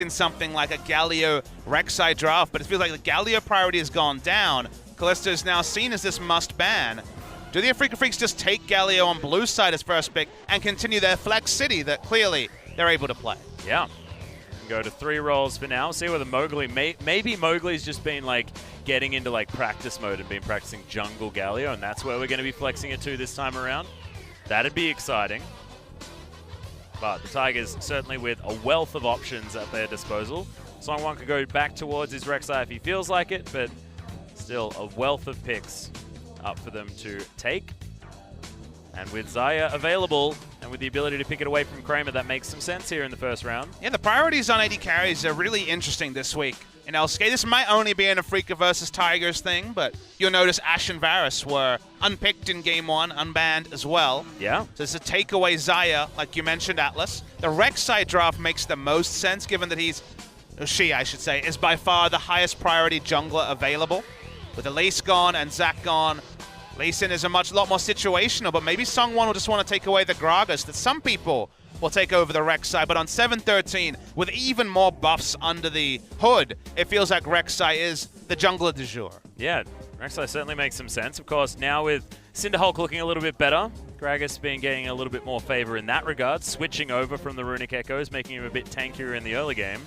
in something like a Galio Rek'Sai draft, but it feels like the Galio priority has gone down. Kalista is now seen as this must ban. Do the Afreeca Freecs just take Galio on blue side as first pick and continue their Flex City that clearly they're able to play? Yeah. Go to 3 roles for now. See whether Mowgli, maybe Mowgli's just been like getting into like practice mode and been practicing jungle Galio, and that's where we're going to be flexing it to this time around. That'd be exciting. But the Tigers certainly with a wealth of options at their disposal. Songwon could go back towards his Rek'Sai if he feels like it, but still a wealth of picks up for them to take. And with Xayah available, and with the ability to pick it away from Kramer, that makes some sense here in the first round. Yeah, the priorities on AD carries are really interesting this week in LCK. This might only be an Afreeca versus Tigers thing, but you'll notice Ashe and Varus were unpicked in Game 1, unbanned as well. Yeah. So it's a takeaway Xayah, like you mentioned, Atlas. The Rek'Sai draft makes the most sense, given that she, I should say, is by far the highest priority jungler available. With Elise gone and Zac gone, Lee Sin is a lot more situational, but maybe Songwon will just want to take away the Gragas that some people will take over the Rek'Sai. But on 7-13, with even more buffs under the hood, it feels like Rek'Sai is the jungler du jour. Yeah, Rek'Sai certainly makes some sense. Of course, now with Cinderhulk looking a little bit better, Gragas getting a little bit more favor in that regard, switching over from the Runic Echoes, making him a bit tankier in the early game.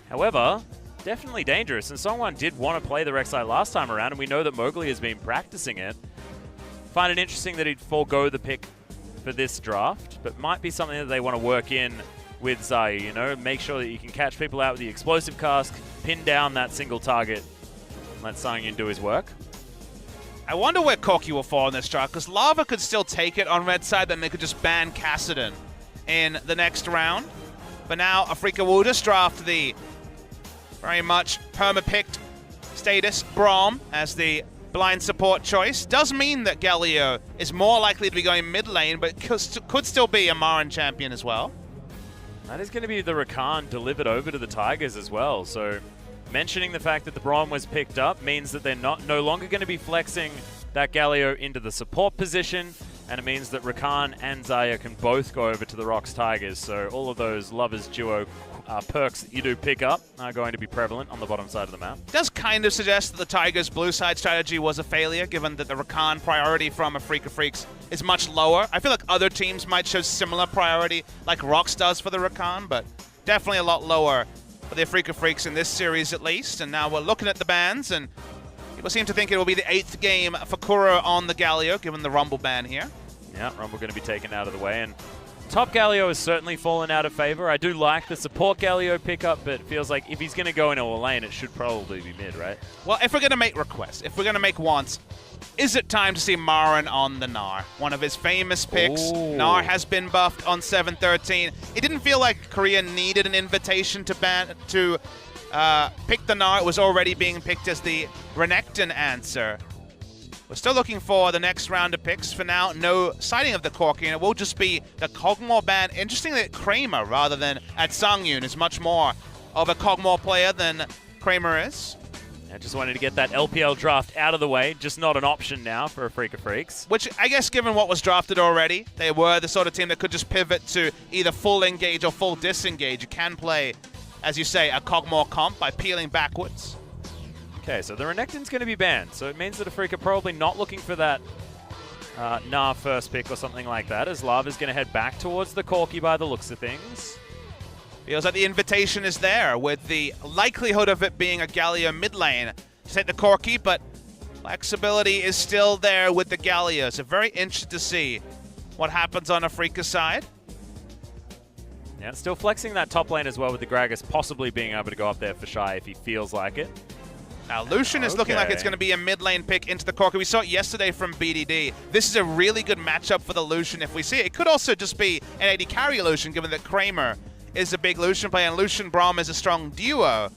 However, definitely dangerous, and Songwon did want to play the Rek'Sai last time around, and we know that Mowgli has been practicing it. Find it interesting that he'd forego the pick for this draft, but might be something that they want to work in with Xayah, you know, make sure that you can catch people out with the explosive cask, pin down that single target, and let Sangyun do his work. I wonder where Corki will fall in this draft, because Lava could still take it on red side, then they could just ban Kassadin in the next round. But now Afreeca will just draft the very much perma-picked status Braum as the blind support choice. Does mean that Galio is more likely to be going mid lane, but could still be a Marin champion as well. That is going to be the Rakan delivered over to the Tigers as well. So mentioning the fact that the Braum was picked up means that they're no longer going to be flexing that Galio into the support position, and it means that Rakan and Xayah can both go over to the Rocks Tigers. So all of those Lovers Duo perks that you do pick up are going to be prevalent on the bottom side of the map. It does kind of suggest that the Tigers' blue side strategy was a failure, given that the Rakan priority from Afreeca Freecs is much lower. I feel like other teams might show similar priority, like Rocks does for the Rakan, but definitely a lot lower for the Afreeca Freecs in this series at least. And now we're looking at the bans, and people seem to think it will be the 8th game for Kuro on the Galio, given the Rumble ban here. Yeah, Rumble going to be taken out of the way, and top Galio has certainly fallen out of favor. I do like the support Galio pickup, but it feels like if he's going to go into a lane, it should probably be mid, right? Well, if we're going to make requests, if we're going to make wants, is it time to see Marin on the Gnar? One of his famous picks. Ooh. Gnar has been buffed on 7-13. It didn't feel like Korea needed an invitation to pick the Gnar. It was already being picked as the Renekton answer. We're still looking for the next round of picks. For now, no sighting of the Corki, and it will just be the Kog'Maw ban. Interesting that Kramer, rather than at Sangyun, is much more of a Kog'Maw player than Kramer is. I just wanted to get that LPL draft out of the way. Just not an option now for Afreeca Freecs. Which, I guess, given what was drafted already, they were the sort of team that could just pivot to either full engage or full disengage. You can play, as you say, a Kog'Maw comp by peeling backwards. Okay, so the Renekton's going to be banned, so it means that Afreeca probably not looking for that Gnar first pick or something like that, as Lava's going to head back towards the Corki by the looks of things. Feels like the invitation is there, with the likelihood of it being a Galio mid lane to take the Corki, but flexibility is still there with the Galio, so very interested to see what happens on Afreeca's side. Yeah, still flexing that top lane as well, with the Gragas possibly being able to go up there for Shy if he feels like it. Now, Lucian is looking like it's going to be a mid lane pick into the Corki. We saw it yesterday from BDD. This is a really good matchup for the Lucian if we see it. It could also just be an AD carry Lucian, given that Kramer is a big Lucian player and Lucian Braum is a strong duo.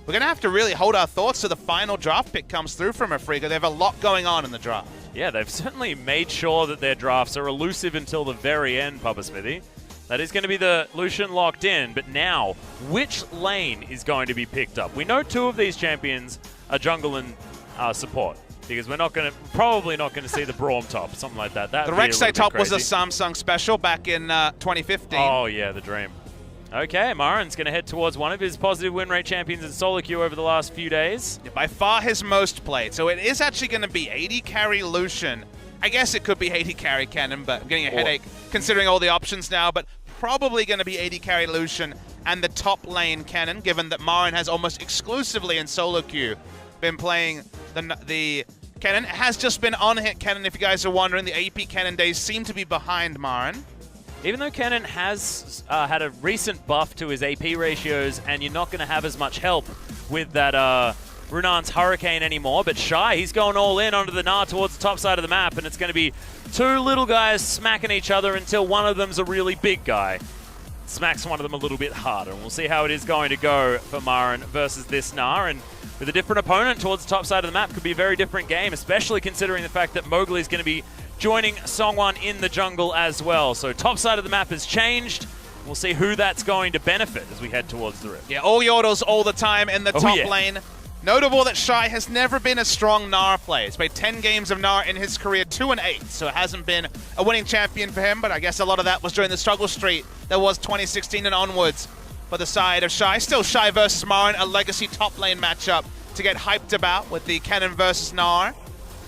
We're going to have to really hold our thoughts till the final draft pick comes through from Afreeca. They have a lot going on in the draft. Yeah, they've certainly made sure that their drafts are elusive until the very end, Papa Smithy. That is going to be the Lucian locked in, but now, which lane is going to be picked up? We know 2 of these champions are jungle and support, because we're probably not going to see the Braum top, something like that. The Rek'Sai top was a Samsung special back in 2015. Oh yeah, the dream. Okay, Marin's going to head towards one of his positive win rate champions in solo queue over the last few days. Yeah, by far his most played. So it is actually going to be AD carry Lucian. I guess it could be AD carry Kennen, but I'm getting a headache considering all the options now. But probably going to be AD carry Lucian and the top lane Kennen, given that Marin has almost exclusively in solo queue been playing the Kennen. It has just been on-hit Kennen, if you guys are wondering. The AP Kennen days seem to be behind Marin. Even though Kennen has had a recent buff to his AP ratios, and you're not going to have as much help with that Runan's Hurricane anymore, but Shy, he's going all in onto the Gnar towards the top side of the map, and it's going to be two little guys smacking each other until one of them's a really big guy. Smacks one of them a little bit harder, and we'll see how it is going to go for Marin versus this Gnar, and with a different opponent towards the top side of the map, could be a very different game, especially considering the fact that Mowgli is going to be joining Songwon in the jungle as well. So top side of the map has changed. We'll see who that's going to benefit as we head towards the Rift. Yeah, all Yordles all the time in the top lane. Notable that Shy has never been a strong Gnar player. He's played 10 games of Gnar in his career, 2-8, so it hasn't been a winning champion for him, but I guess a lot of that was during the struggle streak that was 2016 and onwards for the side of Shy. Still Shy versus Marin, a legacy top lane matchup to get hyped about with the Kennen versus Gnar.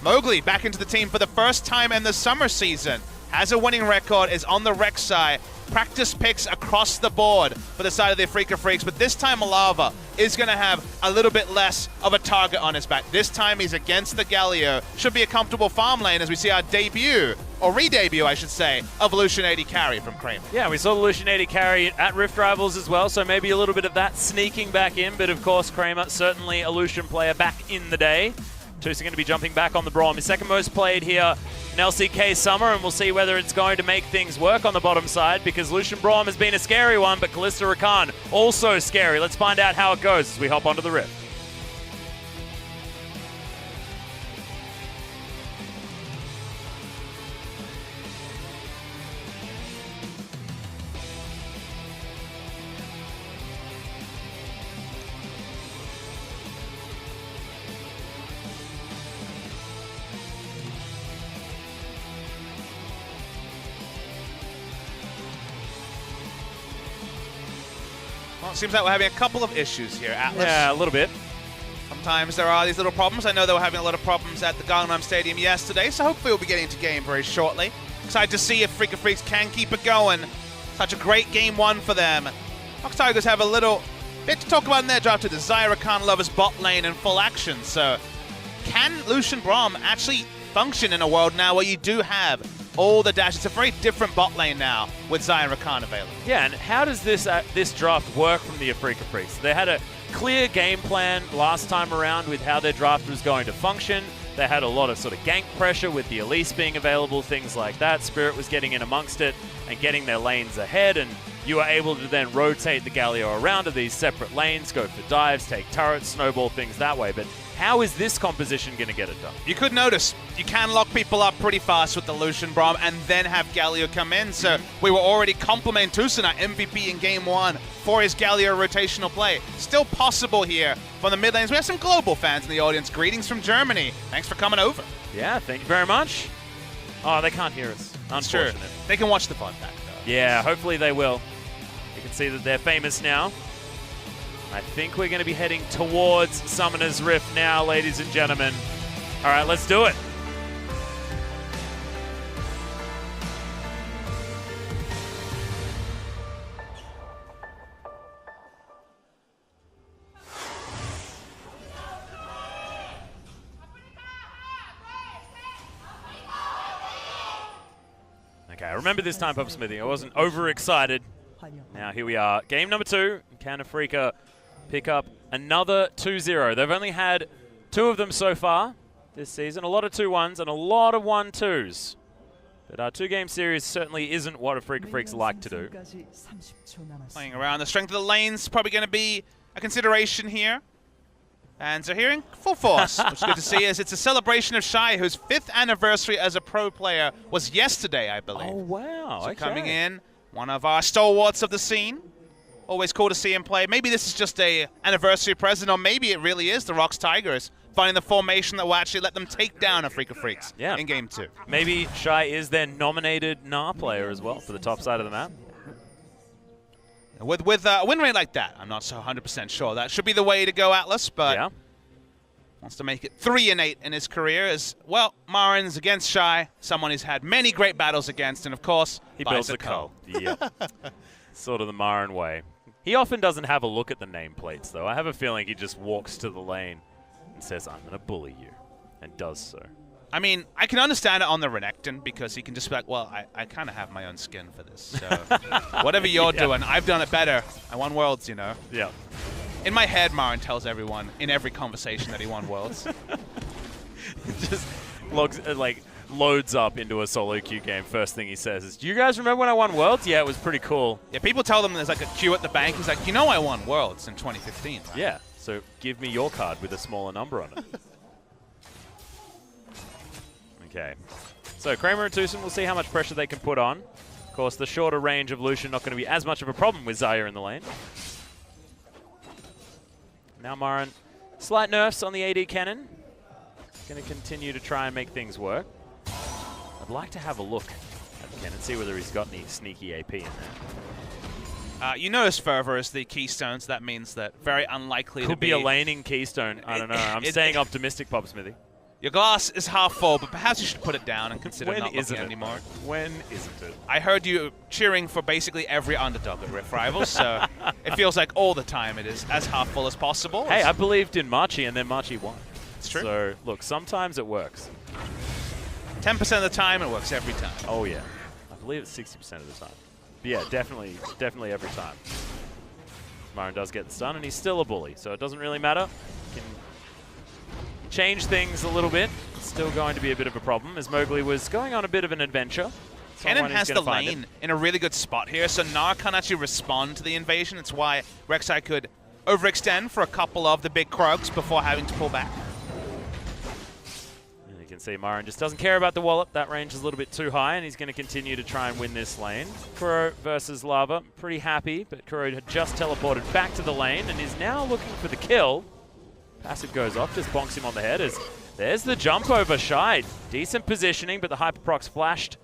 Mowgli back into the team for the first time in the summer season. Has a winning record, is on the rec side. Practice picks across the board for the side of the Afreeca Freecs, but this time Malava is going to have a little bit less of a target on his back. This time he's against the Galio. Should be a comfortable farm lane as we see our debut, or re-debut I should say, of Lucian AD carry from Kramer. Yeah, we saw the Lucian AD carry at Rift Rivals as well, so maybe a little bit of that sneaking back in, but of course Kramer, certainly a Lucian player back in the day. Tusa going to be jumping back on the Braum. His second most played here in LCK Summer, and we'll see whether it's going to make things work on the bottom side, because Lucian Braum has been a scary one, but Kalista Rakan also scary. Let's find out how it goes as we hop onto the Rift. Well, it seems like we're having a couple of issues here, Atlas. Yeah, a little bit. Sometimes there are these little problems. I know they were having a lot of problems at the Gangnam Stadium yesterday, so hopefully we'll be getting to game very shortly. Excited to see if Afreeca Freecs can keep it going. Such a great game one for them. Fox Tigers have a little bit to talk about in their draft to the Zyra Khan Lovers bot lane in full action. So can Lucian Braum actually function in a world now where you do have all the dash? It's a very different bot lane now with Zyra Khan available. Yeah, and how does this draft work from the Afreeca Freecs? They had a clear game plan last time around with how their draft was going to function. They had a lot of sort of gank pressure with the Elise being available, things like that. Spirit was getting in amongst it and getting their lanes ahead, and you were able to then rotate the Galio around to these separate lanes, go for dives, take turrets, snowball things that way. But how is this composition going to get it done? You could notice you can lock people up pretty fast with the Lucian Braum and then have Galio come in. So we were already complimenting Tusana MVP in game one for his Galio rotational play. Still possible here from the mid lanes. We have some global fans in the audience. Greetings from Germany. Thanks for coming over. Yeah, thank you very much. Oh, they can't hear us. Unfortunate. Sure. They can watch the pod back though. Yeah, hopefully they will. You can see that they're famous now. I think we're going to be heading towards Summoner's Rift now, ladies and gentlemen. All right, let's do it. Okay, I remember this time, Papa Smithy. I wasn't overexcited. Now here we are. Game number 2. Can Afreeca pick up another 2-0? They've only had 2 of them so far this season. A lot of 2-1s and a lot of 1-2s. But our 2-game series certainly isn't what Afreeca Freecs like to do. Playing around. The strength of the lane's probably going to be a consideration here. And so hearing full force, which is good to see, as it's a celebration of Shy, whose 5th anniversary as a pro player was yesterday, I believe. Oh, wow. So okay. coming in, one of our stalwarts of the scene. Always cool to see him play. Maybe this is just a anniversary present, or maybe it really is the Rocks Tigers finding the formation that will actually let them take down Afreeca Freecs in Game 2. Maybe Shy is their nominated Gnar player as well for the top side of the map. With a win rate like that, I'm not so 100% sure. That should be the way to go, Atlas, but Yeah. wants to make it 3-8 in his career as, well, Marin's against Shy, someone he's had many great battles against, and of course, He builds a cull. Yeah. Sort of the Marin way. He often doesn't have a look at the nameplates, though. I have a feeling he just walks to the lane and says, I'm going to bully you, and does so. I mean, I can understand it on the Renekton because he can just be like, well, I kind of have my own skin for this. So whatever you're doing, I've done it better. I won Worlds, you know. Yeah. In my head, Marin tells everyone in every conversation that he won Worlds. Just loads up into a solo queue game. First thing he says is, do you guys remember when I won Worlds? Yeah, it was pretty cool. Yeah, people tell them there's like a queue at the bank. He's like, you know I won Worlds in 2015. Right? Yeah, so give me your card with a smaller number on it. Okay. So Kramer and Tucson, we'll see how much pressure they can put on. Of course, the shorter range of Lucian not going to be as much of a problem with Xayah in the lane. Now Marin, slight nerfs on the AD cannon. Going to continue to try and make things work. I'd like to have a look at the cannon, see whether he's got any sneaky AP in there. You notice Fervor is the keystone, so that means that very unlikely Could be a laning keystone. I don't know. I'm staying optimistic, Pop Smithy. Your glass is half full, but perhaps you should put it down and consider not looking anymore. When isn't it? I heard you cheering for basically every underdog at Rift Rivals, so it feels like all the time it is as half full as possible. Hey, I believed in Marchi, and then Marchi won. It's true. So, look, sometimes it works. 10% of the time, it works every time. Oh, yeah. I believe it's 60% of the time. But yeah, definitely every time. Marin does get the stun, and he's still a bully, so it doesn't really matter. He can change things a little bit. It's still going to be a bit of a problem, as Mowgli was going on a bit of an adventure. Kennen has the lane in a really good spot here, so Gnar can't actually respond to the invasion. It's why Rek'Sai could overextend for a couple of the big Krogs before having to pull back. And you can see Marin just doesn't care about the wallop. That range is a little bit too high, and he's going to continue to try and win this lane. Kuro versus Lava, pretty happy, but Kuro had just teleported back to the lane and is now looking for the kill. Passive goes off, just bonks him on the head as there's the jump over Shy. Decent positioning, but the Hyperprox flashed.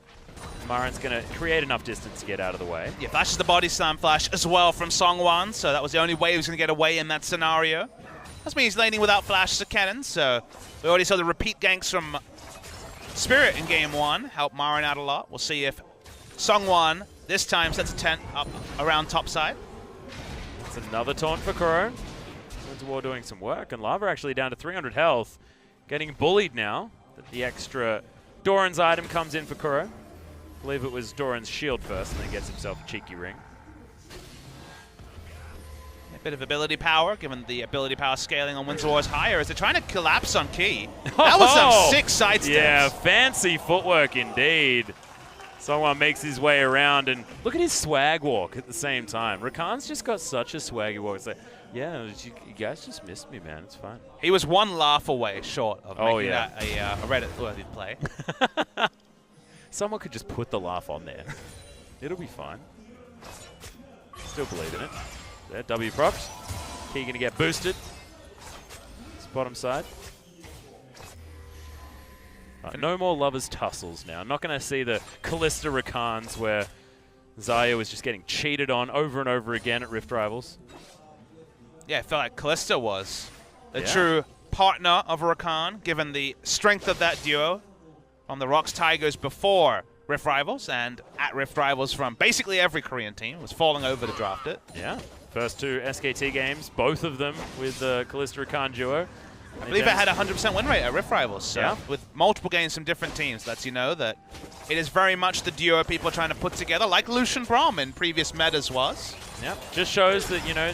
Marin's going to create enough distance to get out of the way. Yeah, flashes the body slam flash as well from Songwan, so that was the only way he was going to get away in that scenario. That means he's laning without flashes of cannon, so we already saw the repeat ganks from Spirit in game one help Marin out a lot. We'll see if Songwan this time sets a tent up around top side. It's another taunt for Kuro. War doing some work, and Lava actually down to 300 health, getting bullied now. That the extra Doran's item comes in for Kuro. I believe it was Doran's shield first, and then gets himself a cheeky ring. A bit of ability power, given the ability power scaling on Windsor War is higher, as they're trying to collapse on Key. That was some sick side steps. Yeah, fancy footwork indeed. Someone makes his way around, and look at his swag walk at the same time. Rakan's just got such a swaggy walk. It's like, yeah, you guys just missed me, man. It's fine. He was one laugh away short of making that a Reddit-worthy play. Someone could just put the laugh on there. It'll be fine. Still believe in it. There, W props. Key going to get boosted. It's bottom side. Right, no more lovers' tussles now. I'm not going to see the Callista Rakans where Xayah was just getting cheated on over and over again at Rift Rivals. Yeah, I felt like Callista was the true partner of Rakan, given the strength of that duo on the Rocks Tigers before Rift Rivals and at Rift Rivals from basically every Korean team was falling over to draft it. Yeah, first two SKT games, both of them with the Callista Rakan duo. I believe it had a 100% win rate at Rift Rivals, so with multiple games from different teams, lets you know that it is very much the duo people are trying to put together, like Lucian Braum in previous metas was. Yeah, just shows that, you know,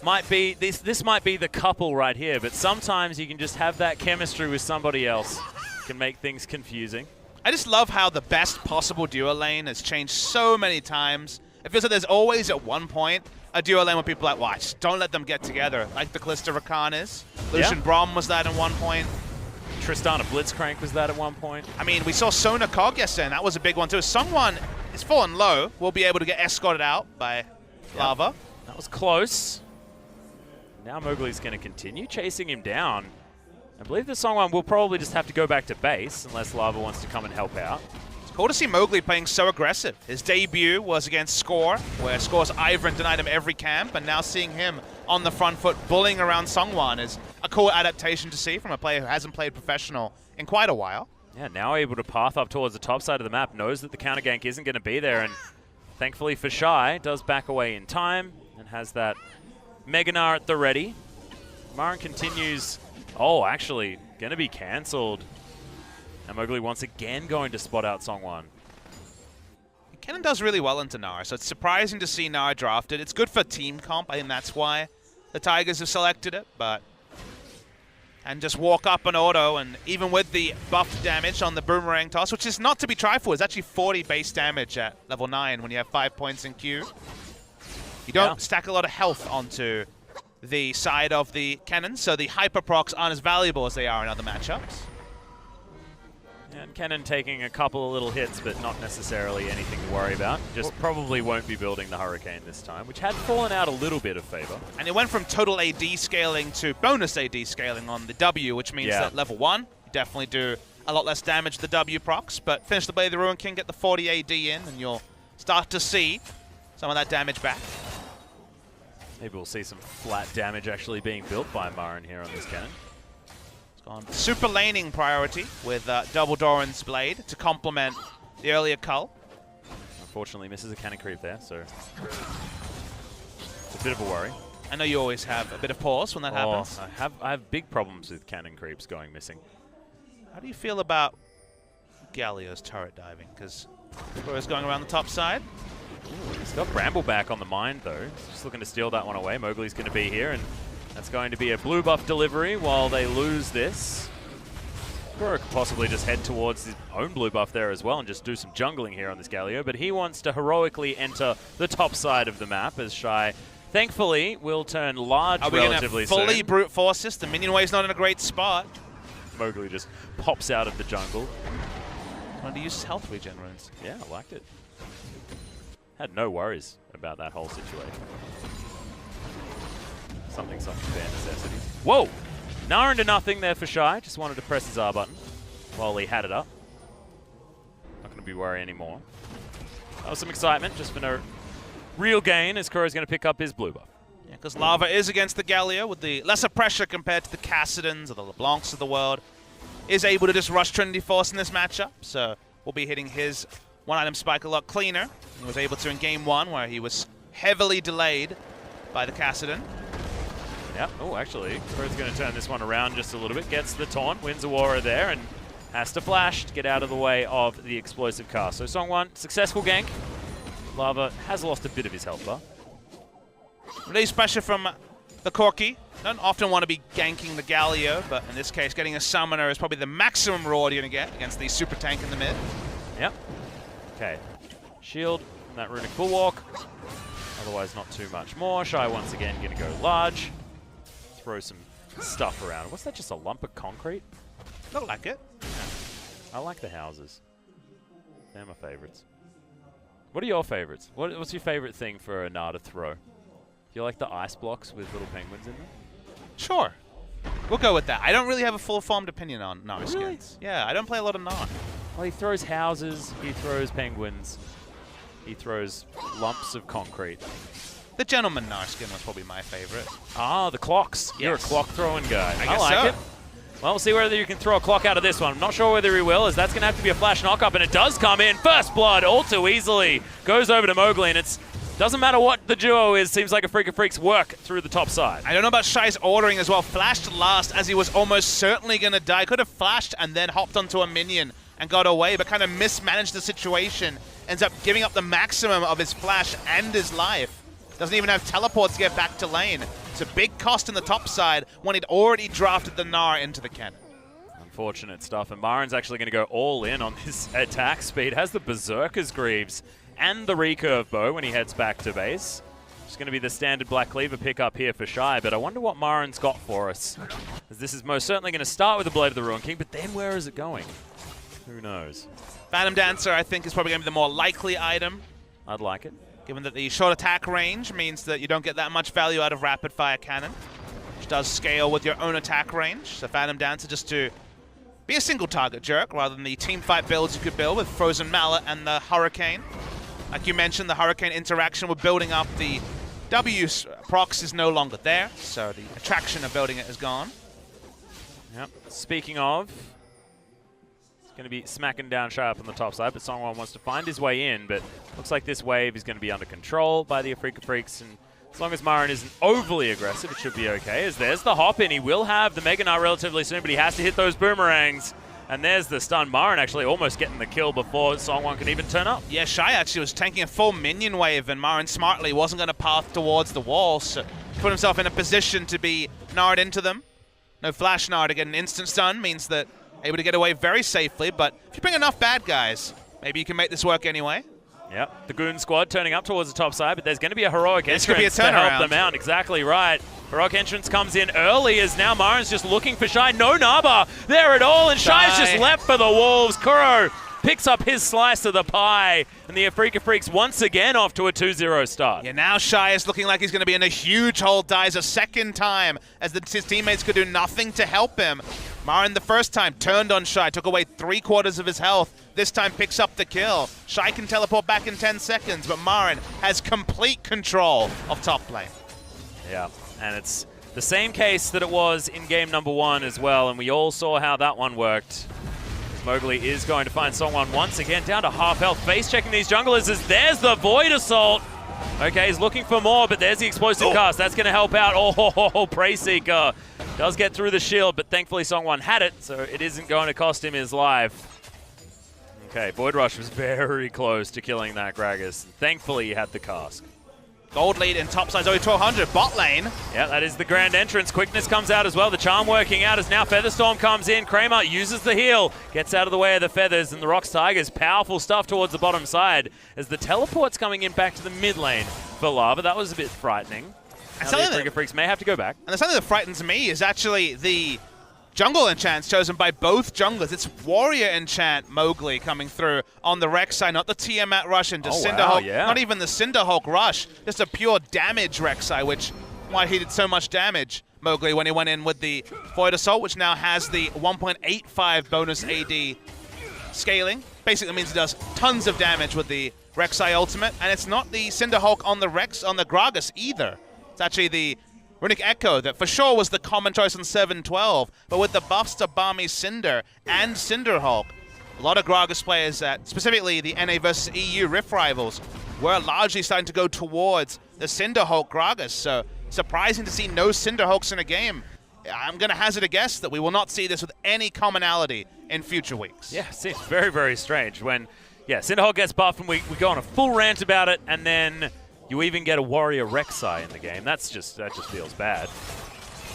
might be this might be the couple right here, but sometimes you can just have that chemistry with somebody else. Can make things confusing. I just love how the best possible duo lane has changed so many times. It feels like there's always at one point a duo lane where people are like, watch, don't let them get together, like the Callista Rakan is. Lucian Braum was that at one point. Tristana Blitzcrank was that at one point. I mean, we saw Sona Cog yesterday, and that was a big one too. Songwan is fallen low. We'll be able to get escorted out by Lava. That was close. Now Mowgli's going to continue chasing him down. I believe the Songwan will probably just have to go back to base unless Lava wants to come and help out. It's Cool to see Mowgli playing so aggressive. His debut was against Score, where Score's Ivern denied him every camp, and now seeing him on the front foot bullying around Songwan is a cool adaptation to see from a player who hasn't played professional in quite a while. Yeah, now able to path up towards the top side of the map, knows that the counter gank isn't going to be there, and thankfully for Shy, does back away in time and has that Meganar at the ready. Marin continues. Oh, actually, going to be cancelled. And Mowgli once again going to spot out Songwan. Kennen does really well into Nara, so it's surprising to see Nara drafted. It's good for team comp. I think that's why the Tigers have selected it, but... And just walk up an auto, and even with the buffed damage on the boomerang toss, which is not to be tried for, it's actually 40 base damage at level 9 when you have 5 points in Q. You don't stack a lot of health onto the side of the Kennen, so the hyper procs aren't as valuable as they are in other matchups. And Kennen taking a couple of little hits, but not necessarily anything to worry about. Just probably won't be building the Hurricane this time, which had fallen out a little bit of favor. And it went from total AD scaling to bonus AD scaling on the W, which means that level 1, you definitely do a lot less damage to the W procs, but finish the Blade of the Ruin King, get the 40 AD in, and you'll start to see some of that damage back. Maybe we'll see some flat damage actually being built by Marin here on this cannon. On super laning priority with double Doran's Blade to complement the earlier cull. Unfortunately misses a cannon creep there, so it's a bit of a worry. I know you always have a bit of pause when that happens. I have big problems with cannon creeps going missing. How do you feel about Galio's turret diving? Because Score's going around the top side. Ooh, he's got Brambleback on the mind though. He's just looking to steal that one away. Mowgli's going to be here, and that's going to be a blue buff delivery while they lose this. Score could possibly just head towards his own blue buff there as well and just do some jungling here on this Galio, but he wants to heroically enter the top side of the map as Shy, thankfully, will turn large relatively soon. Are we going to fully brute force this? The minion wave's not in a great spot. Mowgli just pops out of the jungle. Wanted to use his health regen runes. Yeah, I liked it. Had no worries about that whole situation. Something bare necessity. Whoa! Nara into nothing there for Shy. Just wanted to press his R button while he had it up. Not going to be worried anymore. That was some excitement, just for no real gain, as Kuro's going to pick up his blue buff. Yeah, because Lava is against the Galio with the lesser pressure compared to the Cassidans or the LeBlancs of the world. Is able to just rush Trinity Force in this matchup, so we'll be hitting his one-item spike a lot cleaner. He was able to in game 1, where he was heavily delayed by the Cassidon. Yeah, oh, actually, Kuro's going to turn this one around just a little bit. Gets the taunt, wins Aurora there, and has to flash to get out of the way of the explosive cast. So Songwan, successful gank. Lava has lost a bit of his health bar. Release pressure from the Corki. Don't often want to be ganking the Galio, but in this case, getting a summoner is probably the maximum reward you're going to get against the super tank in the mid. Yep. Okay. Shield from that runic bulwark. Otherwise, not too much more. Shy once again going to go large. Throw some stuff around. What's that, just a lump of concrete? Don't like it. I like the houses. They're my favorites. What are your favorites? What's your favorite thing for a Nara to throw? Do you like the ice blocks with little penguins in them? Sure. We'll go with that. I don't really have a full-formed opinion on Nara skins. Really? Yeah, I don't play a lot of Nara. Well, he throws houses, he throws penguins, he throws lumps of concrete. The Gentleman Nara skin was probably my favorite. Ah, the clocks. Yes. You're a clock throwing guy. I like so. it. Well, we'll see whether you can throw a clock out of this one. I'm not sure whether he will, as that's going to have to be a flash knock-up, and it does come in. First blood all too easily. Goes over to Mowgli, and it's doesn't matter what the duo is. Seems like Afreeca Freecs work through the top side. I don't know about Shy's ordering as well. Flashed last as he was almost certainly going to die. Could have flashed and then hopped onto a minion and got away, but kind of mismanaged the situation. Ends up giving up the maximum of his flash and his life. Doesn't even have teleports to get back to lane. It's a big cost in the top side when he'd already drafted the Nara into the cannon. Unfortunate stuff, and Marin's actually going to go all in on this attack speed. Has the Berserker's Greaves and the recurve bow when he heads back to base. It's going to be the standard Black Cleaver pickup here for Shy, but I wonder what Marin's got for us. As this is most certainly going to start with the Blade of the Ruin King, but then where is it going? Who knows? Phantom Dancer, I think, is probably going to be the more likely item. I'd like it. Given that the short attack range means that you don't get that much value out of Rapid Fire Cannon, which does scale with your own attack range. So Phantom Dancer just to be a single target jerk rather than the team fight builds you could build with Frozen Mallet and the Hurricane. Like you mentioned, the Hurricane interaction with building up the W procs is no longer there, so the attraction of building it is gone. Yep. Speaking of, it's going to be smacking down Shy up on the top side, but Songwon wants to find his way in, but looks like this wave is going to be under control by the Afreeca Freecs, and as long as Marin isn't overly aggressive, it should be okay. As there's the hop in, he will have the Mega Nut relatively soon, but he has to hit those boomerangs. And there's the stun. Marin actually almost getting the kill before Songwon can even turn up. Yeah, Shy actually was tanking a full minion wave, and Marin smartly wasn't going to path towards the wall, so he put himself in a position to be Nard into them. No flash Nard to get an instant stun means that able to get away very safely, but if you bring enough bad guys, maybe you can make this work anyway. Yep, the Goon squad turning up towards the top side, but there's going to be a heroic entrance could be a to help turnaround. them out. Exactly right. Heroic entrance comes in early as now Marin's just looking for Shy. No Naba there at all, and Shy's just left for the Wolves. Kuro picks up his slice of the pie, and the Afreeca Freecs once again off to a 2-0 start. Yeah, now Shy is looking like he's going to be in a huge hole, dies a second time as his teammates could do nothing to help him. Marin the first time turned on Shy, took away 3/4 of his health. This time picks up the kill. Shy can teleport back in 10 seconds, but Marin has complete control of top lane. Yeah, and it's the same case that it was in game number 1 as well, and we all saw how that one worked. Mowgli is going to find Songwon once again down to half health. Face checking these junglers as there's the Void Assault. Okay, he's looking for more, but there's the explosive cast. That's going to help out. Oh, Prey Seeker does get through the shield, but thankfully Songwon had it, so it isn't going to cost him his life. Okay, Void Rush was very close to killing that Gragas. Thankfully, he had the cask. Gold lead in top side, only 1200. Bot lane. Yeah, that is the grand entrance. Quickness comes out as well. The charm working out as now Featherstorm comes in. Kramer uses the heal, gets out of the way of the feathers, and the Rocks Tigers. Powerful stuff towards the bottom side as the teleport's coming in back to the mid lane for Lava. That was a bit frightening. Now the Afreeca Freecs may have to go back. And something that frightens me is actually the jungle enchants chosen by both junglers. It's Warrior enchant Mowgli coming through on the Rex side, not the Tiamat rush into Cinderhulk, not even the Cinderhulk rush, just a pure damage Rek'Sai, which why he did so much damage, Mowgli, when he went in with the Void Assault, which now has the 1.85 bonus AD scaling. Basically means it does tons of damage with the Rek'Sai ultimate, and it's not the Cinderhulk on the Gragas either. It's actually the Runic Echo that for sure was the common choice on 7-12, but with the buffs to Barmy Cinder and Cinderhulk, a lot of Gragas players that, specifically the NA versus EU Rift rivals, were largely starting to go towards the Cinderhulk Gragas, so surprising to see no Cinderhulks in a game. I'm going to hazard a guess that we will not see this with any commonality in future weeks. Yeah, seems very, very strange when, Cinderhulk gets buffed and we go on a full rant about it, and then you even get a Warrior Rek'Sai in the game. That just feels bad.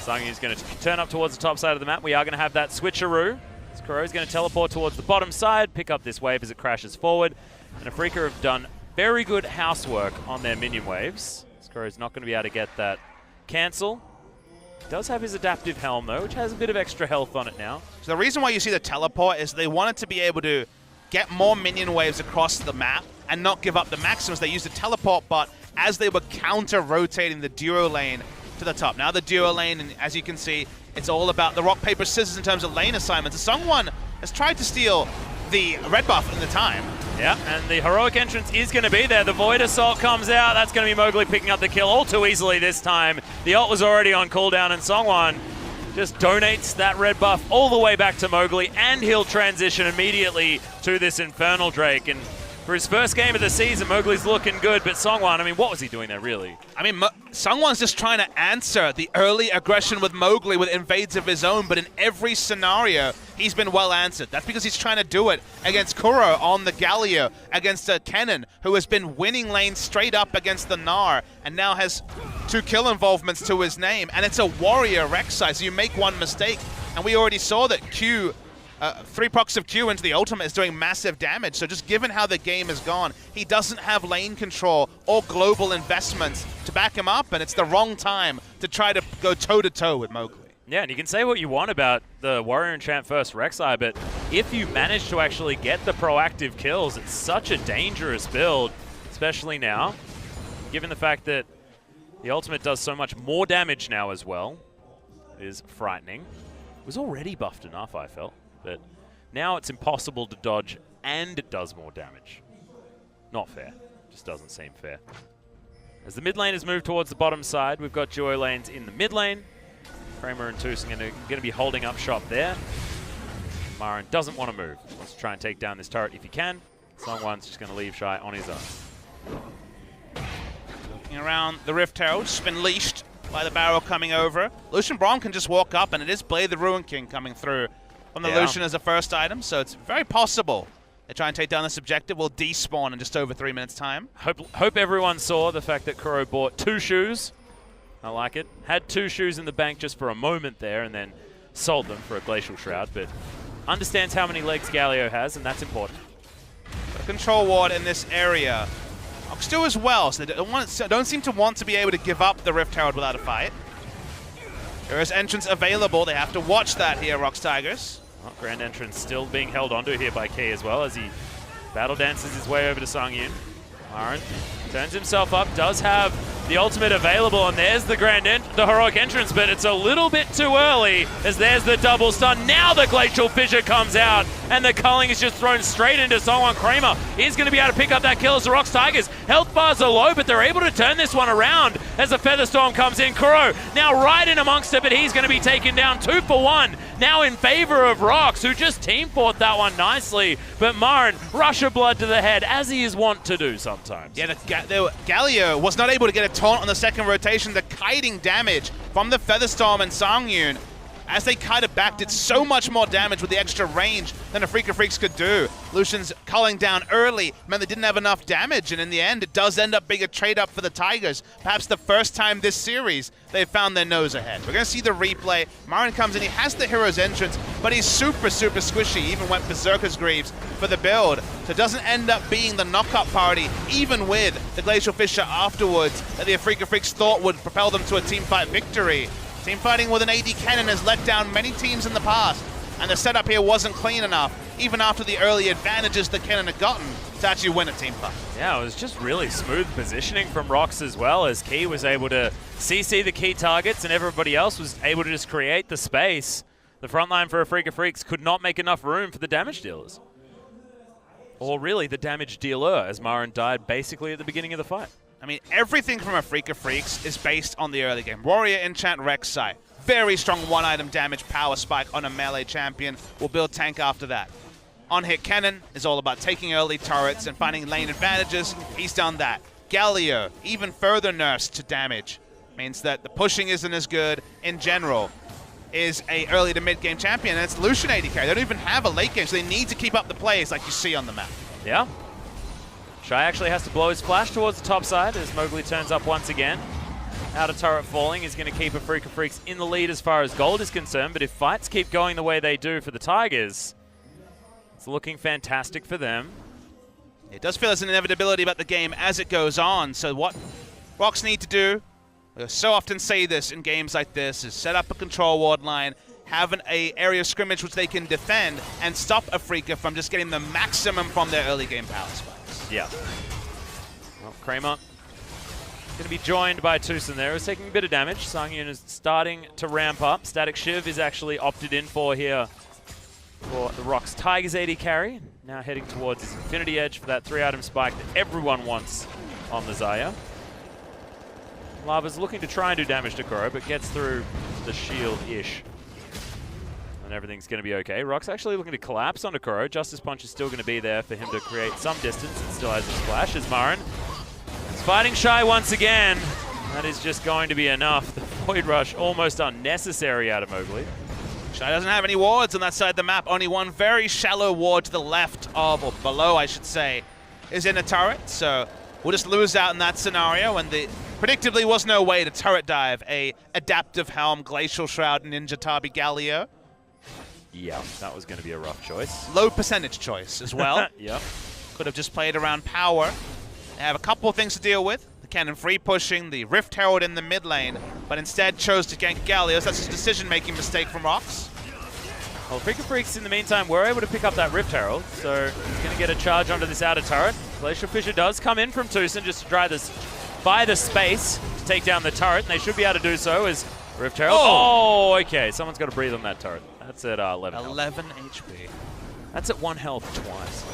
Sangi is going to turn up towards the top side of the map. We are going to have that switcheroo. Kuro is going to teleport towards the bottom side, pick up this wave as it crashes forward. And Afreeca have done very good housework on their minion waves. Kuro is not going to be able to get that cancel. He does have his adaptive helm though, which has a bit of extra health on it now. So the reason why you see the teleport is they wanted to be able to get more minion waves across the map and not give up the maximus. They used the teleport bot as they were counter-rotating the duo lane to the top. Now the duo lane, and as you can see, it's all about the rock, paper, scissors in terms of lane assignments. Someone has tried to steal the red buff in the time. Yeah, and the heroic entrance is going to be there. The Void Assault comes out. That's going to be Mowgli picking up the kill all too easily this time. The ult was already on cooldown, and Songwon just donates that red buff all the way back to Mowgli, and he'll transition immediately to this Infernal Drake. And for his first game of the season, Mowgli's looking good, but Songwon, I mean, what was he doing there, really? I mean, Songwon's just trying to answer the early aggression with Mowgli with invades of his own, but in every scenario, he's been well answered. That's because he's trying to do it against Kuro on the Galio, against Kennen, who has been winning lanes straight up against the Gnar, and now has 2 kill involvements to his name, and it's a Warrior Rek'Sai, so you make one mistake, and we already saw that Q 3 procs of Q into the ultimate is doing massive damage. So just given how the game has gone, he doesn't have lane control or global investments to back him up, and it's the wrong time to try to go toe-to-toe with Mowgli. Yeah, and you can say what you want about the Warrior Enchant first Rek'Sai, but if you manage to actually get the proactive kills, it's such a dangerous build, especially now, given the fact that the ultimate does so much more damage now as well. It is frightening. It was already buffed enough, I felt. but now it's impossible to dodge and it does more damage. Not fair. Just doesn't seem fair. As the mid lane has moved towards the bottom side, we've got duo lanes in the mid lane. Kramer and Toos are going to be holding up shop there. Marin doesn't want to move. Wants to try and take down this turret if he can. Someone's just going to leave Shy on his own. Looking around the Rift Herald, just been leashed by the barrel coming over. Lucian Braum can just walk up, and it is Blade the Ruin King coming through from the Lucian as a first item, so it's very possible they try and take down this objective. Will despawn in just over 3 minutes' time. Hope everyone saw the fact that Kuro bought 2 shoes. I like it. Had 2 shoes in the bank just for a moment there, and then sold them for a Glacial Shroud, but understands how many legs Galio has, and that's important. A control ward in this area. Ox do as well, so they don't seem to want to be able to give up the Rift Herald without a fight. There is entrance available. They have to watch that here, Rox Tigers. Well, Grand Entrance still being held onto here by Key as well as he battle dances his way over to Songyun. Marin turns himself up, does have the ultimate available, and there's the heroic entrance, but it's a little bit too early as there's the double stun. Now the Glacial Fissure comes out, and the culling is just thrown straight into Songwon. Kramer is going to be able to pick up that kill as the Rox Tigers. Health bars are low, but they're able to turn this one around as the Featherstorm comes in. Kuro now right in amongst it, but he's going to be taken down 2 for 1. Now in favor of Rox, who just team fought that one nicely. But Marin, rush of blood to the head, as he is wont to do sometimes. Yeah, Galio was not able to get a taunt on the second rotation. The kiting damage from the Featherstorm and Songyun, as they kited back, did so much more damage with the extra range than Afreeca Freecs could do. Lucian's culling down early meant they didn't have enough damage, and in the end, it does end up being a trade-up for the Tigers. Perhaps the first time this series they've found their nose ahead. We're going to see the replay. Marin comes in, he has the hero's entrance, but he's super, super squishy. He even went Berserker's Greaves for the build, so it doesn't end up being the knockup party, even with the Glacial Fissure afterwards, that the Afreeca Freecs thought would propel them to a teamfight victory. Teamfighting with an AD cannon has let down many teams in the past, and the setup here wasn't clean enough, even after the early advantages the cannon had gotten, to actually win a teamfight. Yeah, it was just really smooth positioning from Rox as well, as Key was able to CC the key targets and everybody else was able to just create the space. The front line for Afreeca Freecs could not make enough room for the damage dealers. Or really, the damage dealer, as Marin died basically at the beginning of the fight. I mean, everything from Afreeca Freecs is based on the early game. Warrior, Enchant, Rek'Sai. Very strong one-item damage power spike on a melee champion. We'll build tank after that. On-hit cannon is all about taking early turrets and finding lane advantages. He's done that. Galio, even further nerfs to damage. Means that the pushing isn't as good in general. Is a early to mid-game champion, and it's Lucian AD carry. They don't even have a late game, so they need to keep up the plays like you see on the map. Yeah. Shy actually has to blow his flash towards the top side as Mowgli turns up once again. Outer turret falling is going to keep Afreeca Freecs in the lead as far as gold is concerned, but if fights keep going the way they do for the Tigers, it's looking fantastic for them. It does feel as an inevitability about the game as it goes on, so what Rox need to do, I so often say this in games like this, is set up a control ward line, have an area of scrimmage which they can defend, and stop Afreeca from just getting the maximum from their early game power spikes. Yeah. Well, Kramer going to be joined by Tucson there. He's taking a bit of damage. Songyun is starting to ramp up. Static Shiv is actually opted in for here for the Rox Tigers AD carry. Now heading towards his Infinity Edge for that 3-item spike that everyone wants on the Xayah. Lava's looking to try and do damage to Kuro, but gets through the shield-ish. And everything's going to be okay. Rock's actually looking to collapse onto Kuro. Justice Punch is still going to be there for him to create some distance. It still has his flash as Marin is fighting Shy once again. That is just going to be enough. The Void Rush almost unnecessary out of Mowgli. Shy doesn't have any wards on that side of the map. Only one very shallow ward to the left of, or below I should say, is in a turret. So we'll just lose out in that scenario. And the predictably was no way to turret dive a Adaptive Helm, Glacial Shroud, Ninja Tabi Galio. Yeah, that was going to be a rough choice. Low percentage choice as well. Yep. Could have just played around power. They have a couple of things to deal with. The cannon free pushing, the Rift Herald in the mid lane, but instead chose to gank Galio. So that's a decision-making mistake from Rox. Well, Afreeca Freecs in the meantime were able to pick up that Rift Herald, so he's going to get a charge onto this outer turret. Glacial Fissure does come in from Tucson just to buy the space to take down the turret, and they should be able to do so as Rift Herald. Oh, okay. Someone's got to breathe on that turret. That's at 11 health. 11 HP. That's at 1 health twice.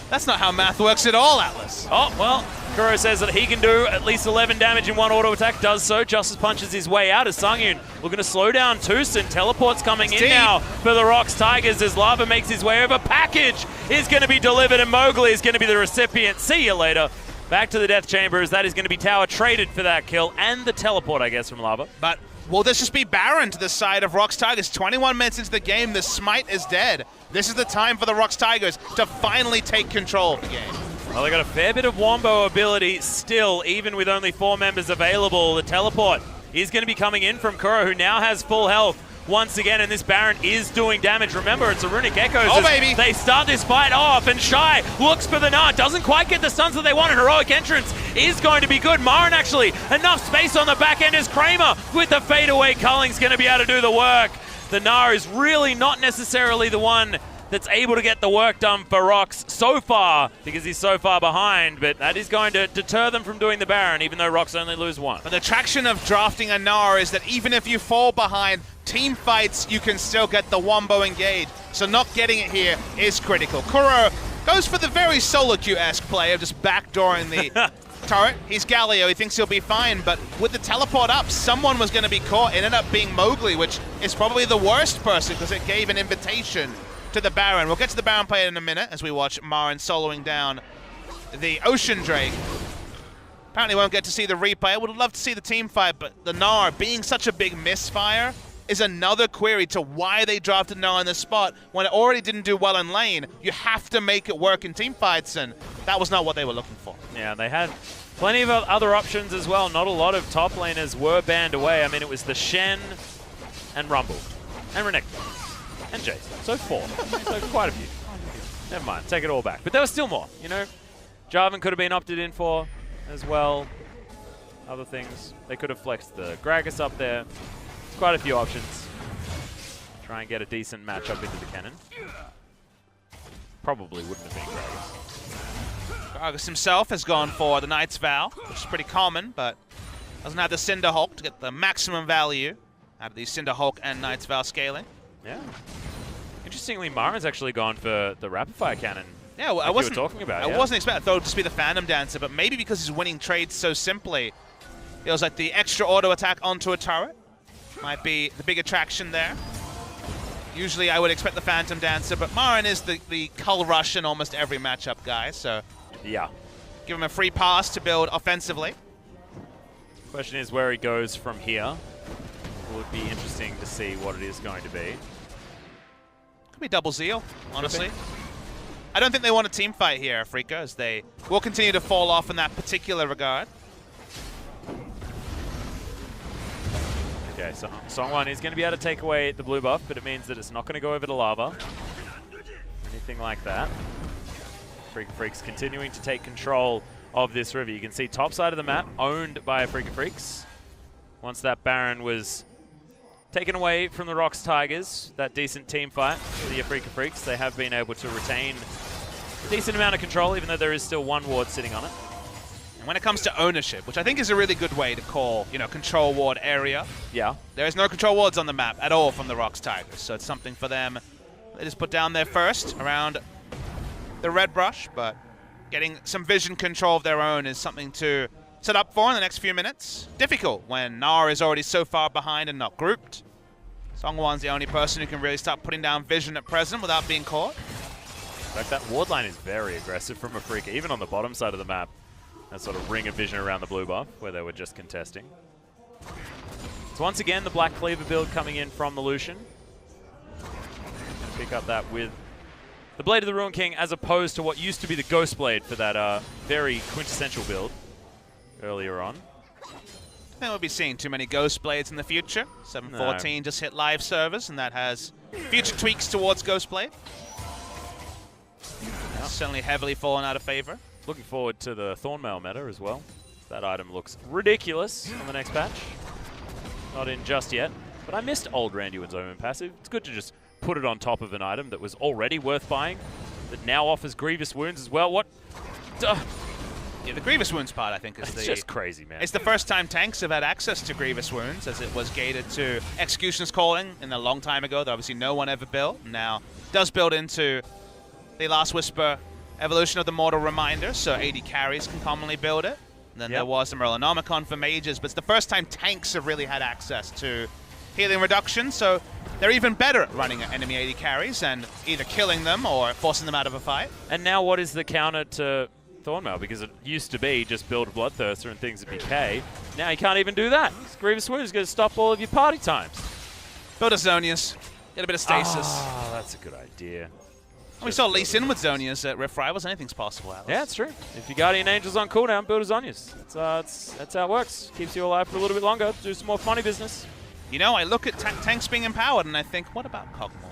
That's not how math works at all, Atlas. Oh, well, Kuro says that he can do at least 11 damage in one auto attack. Does so. Justice punches his way out as Sungyun looking to slow down Tucson. Teleport's coming in now for the Rocks Tigers as Lava makes his way over. Package is going to be delivered and Mowgli is going to be the recipient. See you later. Back to the Death Chamber as that is going to be tower traded for that kill and the teleport, I guess, from Lava. But will this just be Baron to the side of Rocks Tigers? 21 minutes into the game, the Smite is dead. This is the time for the Rocks Tigers to finally take control of the game. Well, they got a fair bit of Wombo ability still, even with only 4 members available. The teleport is going to be coming in from Kuro, who now has full health once again, and this Baron is doing damage. Remember, it's a Runic Echoes. Oh, baby! They start this fight off, and Shy looks for the Nart. Doesn't quite get the stuns that they want. Heroic entrance is going to be good. Marin actually, enough space on the back end as Kramer with the fadeaway Culling's going to be able to do the work. The Gnar is really not necessarily the one that's able to get the work done for Rocks so far because he's so far behind, but that is going to deter them from doing the Baron, even though Rocks only lose 1. But the traction of drafting a Gnar is that even if you fall behind, team fights, you can still get the Wombo engaged. So not getting it here is critical. Kuro goes for the very solo queue-esque play of just backdooring the turret. He's Galio, he thinks he'll be fine, but with the teleport up, someone was going to be caught. It ended up being Mowgli, which is probably the worst person because it gave an invitation to the Baron. We'll get to the Baron play in a minute as we watch Marin soloing down the Ocean Drake. Apparently won't get to see the replay. I would love to see the team fight, but the Gnar being such a big misfire is another query to why they drafted Gnar in this spot when it already didn't do well in lane. You have to make it work in team fights, and that was not what they were looking for. Yeah, they had plenty of other options as well. Not a lot of top laners were banned away. I mean, it was the Shen and Rumble and Renekton and Jace. So 4. So quite a few. Never mind, take it all back. But there was still more, you know? Jarvan could have been opted in for as well. Other things. They could have flexed the Gragas up there. Quite a few options. Try and get a decent matchup into the cannon. Probably wouldn't have been Gragas. Gragas himself has gone for the Knight's Vow, which is pretty common, but doesn't have the Cinder Hulk to get the maximum value out of the Cinder Hulk and Knight's Vow scaling. Yeah. Interestingly, Marin's actually gone for the Rapid Fire Cannon. Yeah, well, like I wasn't talking about. I wasn't expecting. I thought it would just be the Phantom Dancer, but maybe because he's winning trades so simply, it was like the extra auto attack onto a turret might be the big attraction there. Usually, I would expect the Phantom Dancer, but Marin is the Cull Rush in almost every matchup guy, so yeah, give him a free pass to build offensively. Question is where he goes from here. It would be interesting to see what it is going to be. Could be double Zeal, honestly. I don't think they want a team fight here, Afreeca, as they will continue to fall off in that particular regard. Okay, so Songwon is going to be able to take away the blue buff, but it means that it's not going to go over to Lava. Anything like that. Freecs continuing to take control of this river. You can see top side of the map owned by Freecs. Once that Baron was taken away from the Rocks Tigers, that decent team fight for the Freecs, they have been able to retain a decent amount of control, even though there is still 1 ward sitting on it. And when it comes to ownership, which I think is a really good way to call, you know, control ward area. Yeah. There is no control wards on the map at all from the Rocks Tigers, so it's something for them. They just put down there first around the red brush, but getting some vision control of their own is something to set up for in the next few minutes. Difficult when Gnar is already so far behind and not grouped. Songwon's the only person who can really start putting down vision at present without being caught. In fact, that ward line is very aggressive from Afreeca, even on the bottom side of the map. That sort of ring of vision around the blue buff where they were just contesting. So once again, the Black Cleaver build coming in from the Lucian. Gonna pick up that with the Blade of the Ruin King as opposed to what used to be the Ghost Blade for that very quintessential build earlier on. I think we'll be seeing too many Ghost Blades in the future. 714 just hit live servers, and that has future tweaks towards Ghost Blade. Yep. Certainly heavily fallen out of favor. Looking forward to the Thornmail meta as well. That item looks ridiculous on the next patch. Not in just yet, but I missed old Randuin's Omen passive. It's good to just put it on top of an item that was already worth buying, that now offers grievous wounds as well. What? Yeah, the Grievous Wounds part, I think, is It's just crazy, man. It's the first time tanks have had access to Grievous Wounds, as it was gated to Executioner's Calling in a long time ago that obviously no one ever built. Now, it does build into the Last Whisper evolution of the Mortal Reminder, so AD carries can commonly build it. And then there was some Merlinomicon for mages, but it's the first time tanks have really had access to healing reduction, so they're even better at running enemy AD carries and either killing them or forcing them out of a fight. And now what is the counter to Thornmail? Because it used to be just build Bloodthirster and things would be K. Now you can't even do that. Grievous Wound is going to stop all of your party times. Build a Zonius, get a bit of stasis. Oh, that's a good idea. We saw Lee Sin with Zonius at Rift Rivals. Anything's possible, Atlas. Yeah, it's true. If your Guardian Angel's on cooldown, build a Zonius. That's how it works. Keeps you alive for a little bit longer. Do some more funny business. You know, I look at tanks being empowered and I think, what about Cogmore?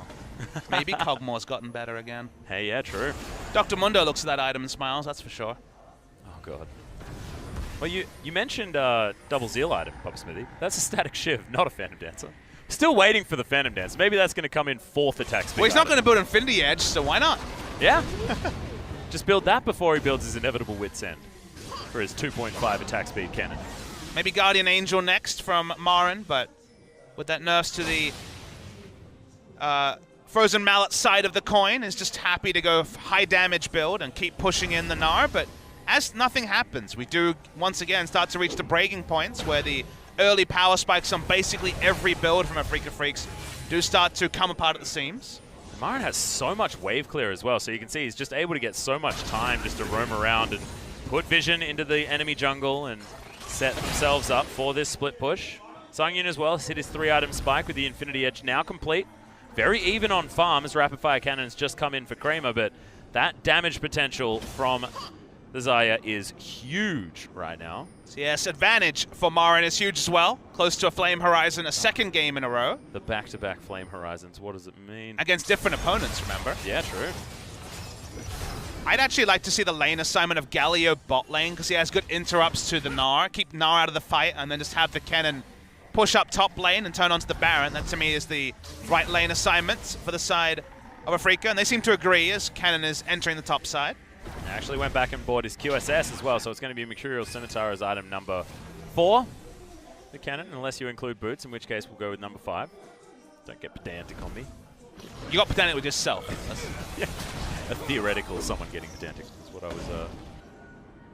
Maybe Cogmore's gotten better again. Hey, yeah, true. Dr. Mundo looks at that item and smiles, that's for sure. Oh, God. Well, you mentioned Double Zeal item, Papa Smithy. That's a Static Shiv, not a Phantom Dancer. Still waiting for the Phantom Dance. Maybe that's going to come in 4th attack speed. Well, he's not going to build Infinity Edge, so why not? Yeah. Just build that before he builds his inevitable Wit's End for his 2.5 attack speed cannon. Maybe Guardian Angel next from Marin, but with that nerfs to the Frozen Mallet side of the coin, is just happy to go high damage build and keep pushing in the Gnar, but as nothing happens, we do once again start to reach the breaking points where the early power spikes on basically every build from Afreeca Freecs do start to come apart at the seams. Marin has so much wave clear as well, so you can see he's just able to get so much time just to roam around and put vision into the enemy jungle and set themselves up for this split push. Songyun as well has hit his 3-item spike with the Infinity Edge now complete. Very even on farm as Rapid Fire Cannons just come in for Kramer, but that damage potential from the Xayah is huge right now. So yes, advantage for Marin is huge as well. Close to a Flame Horizon, a second game in a row. The back-to-back Flame Horizons, what does it mean? Against different opponents, remember? Yeah, true. I'd actually like to see the lane assignment of Galio bot lane, because he has good interrupts to the Gnar. Keep Gnar out of the fight, and then just have the cannon push up top lane and turn onto the Baron. That, to me, is the right lane assignment for the side of Afreeca, and they seem to agree as Cannon is entering the top side. Actually went back and bought his QSS as well, so it's going to be Mercurial Scimitar as item number 4. The Cannon, unless you include boots, in which case we'll go with number 5. Don't get pedantic on me. You got pedantic with yourself. Yeah. A theoretical someone getting pedantic is what I was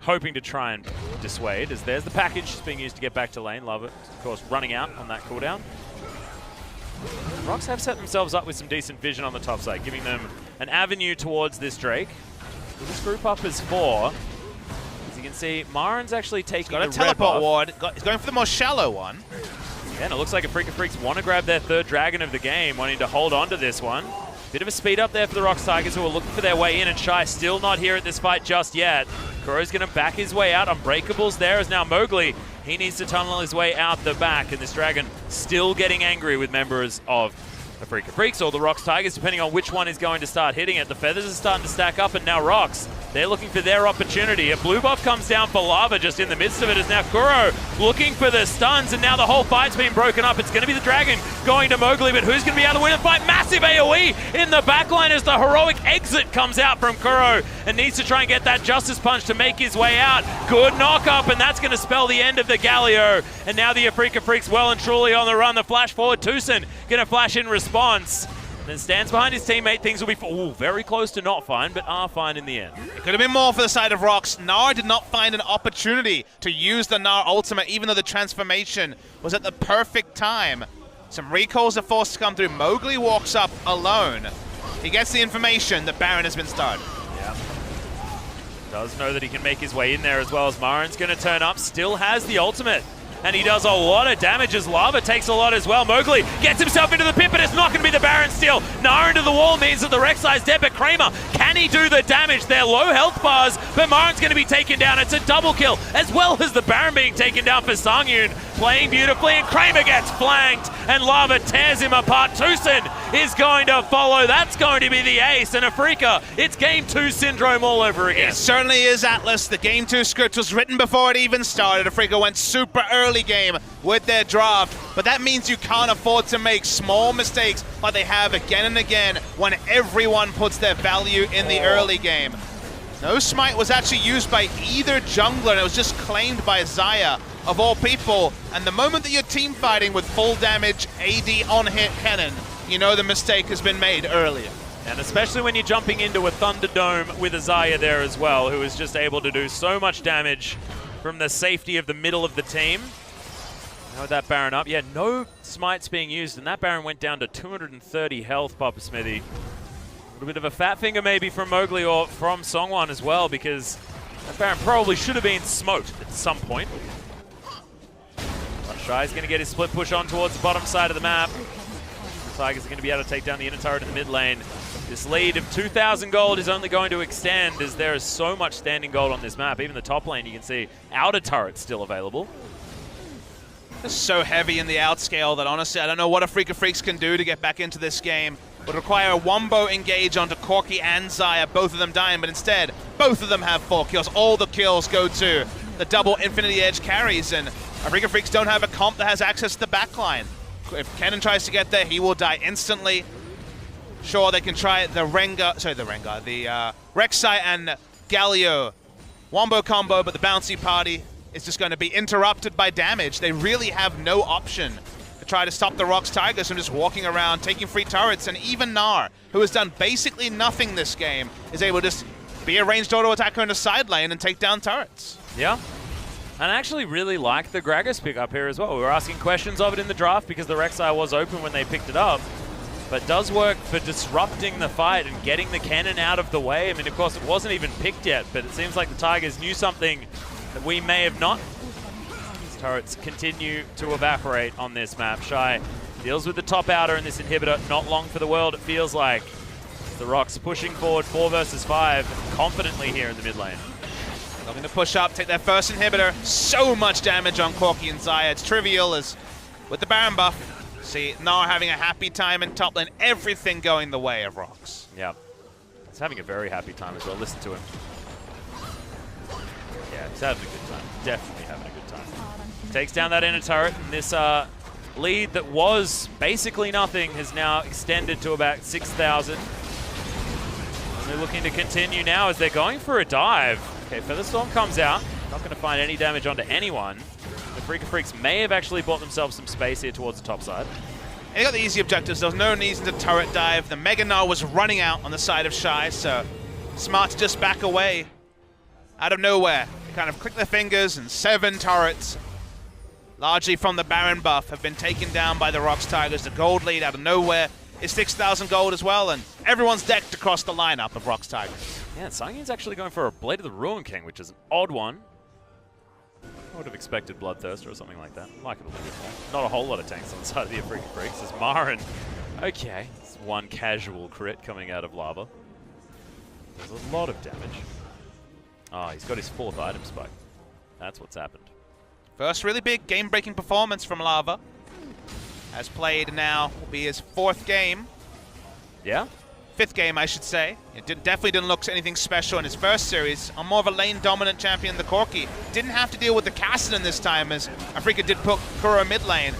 hoping to try and dissuade, as there's the package just being used to get back to lane. Love it. Of course, running out on that cooldown. Rocks have set themselves up with some decent vision on the top side, giving them an avenue towards this Drake. With this group up as 4, as you can see, Marin's actually taking the red buff. Got a teleport ward. He's going for the more shallow one. Yeah, and it looks like Afreeca Freecs want to grab their 3rd dragon of the game, wanting to hold on to this one. Bit of a speed up there for the Rocks Tigers, who are looking for their way in, and Shy still not here at this fight just yet. Kuro's going to back his way out. Unbreakable's there as now Mowgli. He needs to tunnel his way out the back, and this dragon still getting angry with members of Afreeca Freecs or the Rocks Tigers, depending on which one is going to start hitting it. The feathers are starting to stack up, and now Rocks, they're looking for their opportunity. A blue buff comes down for Lava just in the midst of it, as now Kuro looking for the stuns, and now the whole fight's been broken up. It's going to be the dragon going to Mowgli, but who's going to be able to win the fight? Massive AoE in the backline as the heroic exit comes out from Kuro and needs to try and get that Justice Punch to make his way out. Good knock up, and that's going to spell the end of the Galio. And now the Afreeca Freecs well and truly on the run. The flash forward, Tucson going to flash in response. Then stands behind his teammate. Things will be very close to not fine, but are fine in the end. It could have been more for the side of Rocks. Gnar did not find an opportunity to use the Gnar ultimate, even though the transformation was at the perfect time. Some recalls are forced to come through. Mowgli walks up alone. He gets the information that Baron has been stunned. Yeah. Does know that he can make his way in there as well, as Marin's going to turn up. Still has the ultimate. And he does a lot of damage as Lava takes a lot as well. Mowgli gets himself into the pit, but it's not going to be the Baron steal. Gnar into the wall means that the Rek'Sai's dead, but Kramer, can he do the damage? They're low health bars, but Marin's going to be taken down. It's a double kill, as well as the Baron being taken down for Songyun. Playing beautifully, and Kramer gets flanked, and Lava tears him apart. Tucson is going to follow. That's going to be the ace, and Afreeca, it's Game 2 syndrome all over again. It certainly is, Atlas. The Game 2 script was written before it even started. Afreeca went super early game with their draft, but that means you can't afford to make small mistakes like they have again and again when everyone puts their value in the early game. No smite was actually used by either jungler, and it was just claimed by Xayah, of all people. And the moment that you're team fighting with full damage AD on hit cannon, you know the mistake has been made earlier. And especially when you're jumping into a Thunderdome with a Xayah there as well, who is just able to do so much damage from the safety of the middle of the team. Now with that Baron up, yeah, no smites being used, and that Baron went down to 230 health, Papa Smithy. A little bit of a fat finger maybe from Mowgli or from Songwon as well, because that Baron probably should have been smoked at some point. But Shy's going to get his split push on towards the bottom side of the map. The Tigers are going to be able to take down the inner turret in the mid lane. This lead of 2,000 gold is only going to extend as there is so much standing gold on this map. Even the top lane, you can see outer turret's still available. It's so heavy in the outscale that honestly, I don't know what Afreeca Freecs can do to get back into this game. Would require a wombo engage onto Corki and Xayah, both of them dying, but instead, both of them have 4 kills. All the kills go to the double Infinity Edge carries, and Afreeca Freecs don't have a comp that has access to the backline. If Kennen tries to get there, he will die instantly. Sure, they can try the Rek'Sai and Galio wombo combo, but the bouncy party is just going to be interrupted by damage. They really have no option to try to stop the Rox Tigers from just walking around, taking free turrets, and even Gnar, who has done basically nothing this game, is able to just be a ranged auto attacker in the side lane and take down turrets. Yeah. And I actually really like the Gragas pick up here as well. We were asking questions of it in the draft because the Rek'Sai was open when they picked it up, but does work for disrupting the fight and getting the cannon out of the way. I mean, of course, it wasn't even picked yet, but it seems like the Tigers knew something that we may have not. These turrets continue to evaporate on this map. Shy deals with the top outer in this inhibitor. Not long for the world, it feels like. The Rox pushing forward 4 versus 5 confidently here in the mid lane. Looking to push up, take their first inhibitor. So much damage on Corki and Xayah. It's trivial as with the Baron buff. See, Gnar having a happy time in top lane. Everything going the way of Rox. Yeah. He's having a very happy time as well. Listen to him. Yeah, he's having a good time. Definitely having a good time. Takes down that inner turret, and this lead that was basically nothing has now extended to about 6,000. And they're looking to continue now as they're going for a dive. Okay, Featherstorm comes out. Not going to find any damage onto anyone. The Afreeca Freecs may have actually bought themselves some space here towards the top side. And they got the easy objectives. There was no need to turret dive. The Mega Gnar was running out on the side of Shy, so smart to just back away out of nowhere. They kind of click their fingers, and 7 turrets, largely from the Baron buff, have been taken down by the Rox Tigers. The gold lead out of nowhere is 6,000 gold as well, and everyone's decked across the lineup of Rox Tigers. Yeah, Sangyun's actually going for a Blade of the Ruin King, which is an odd one. I would have expected Bloodthirster or something like that. Like it a little bit more. Not a whole lot of tanks on the side of the Afreeca Freecs. There's Marin. Okay, it's one casual crit coming out of lava. There's a lot of damage. Oh, he's got his 4th item spike. That's what's happened. First really big game-breaking performance from Lava. Has played now, will be his 4th game. Yeah? 5th game, I should say. It definitely didn't look anything special in his first series. On more of a lane-dominant champion, the Corki didn't have to deal with the Kassadin this time, as Afreeca did put Kuro mid lane.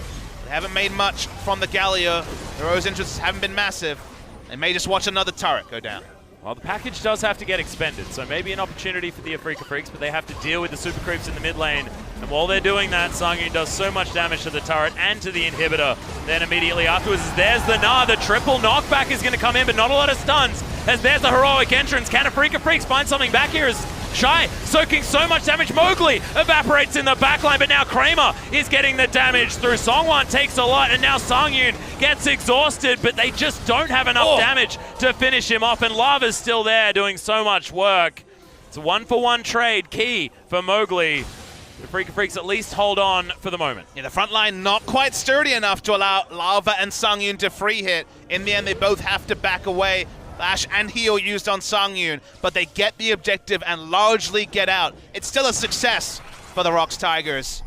They haven't made much from the Galio. Heroes' interests haven't been massive. They may just watch another turret go down. Well, the package does have to get expended, so maybe an opportunity for the Afreeca Freecs, but they have to deal with the super creeps in the mid lane. And while they're doing that, Sangyun does so much damage to the turret and to the inhibitor. Then immediately afterwards, there's the Gnar. The triple knockback is going to come in, but not a lot of stuns, as there's the heroic entrance. Can Afreeca Freecs find something back here as Shy soaking so much damage? Mowgli evaporates in the backline, but now Kramer is getting the damage through. Songwon takes a lot, and now Sangyun gets exhausted, but they just don't have enough damage to finish him off, and Lava's still there doing so much work. It's a 1-for-1 trade, key for Mowgli. The Afreeca Freecs at least hold on for the moment. Yeah, the front line not quite sturdy enough to allow Lava and Sangyun to free hit. In the end, they both have to back away. Flash and heal used on Sangyun, but they get the objective and largely get out. It's still a success for the Rox Tigers.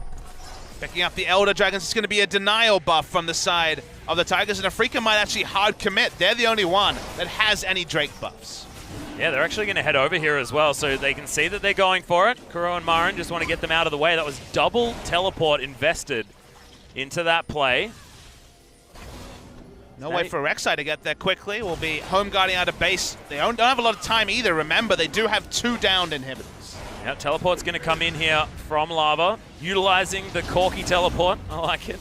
Picking up the Elder Dragons, it's going to be a denial buff from the side of the Tigers, and Afreeca might actually hard commit. They're the only one that has any Drake buffs. Yeah, they're actually going to head over here as well, so they can see that they're going for it. Kuro and Marin just want to get them out of the way. That was double teleport invested into that play. No way for Rek'Sai to get there quickly. Will be home guarding out of base. They don't have a lot of time either. Remember, they do have 2 downed inhibitors. Yep, teleport's going to come in here from Lava, utilizing the Corky teleport. I like it.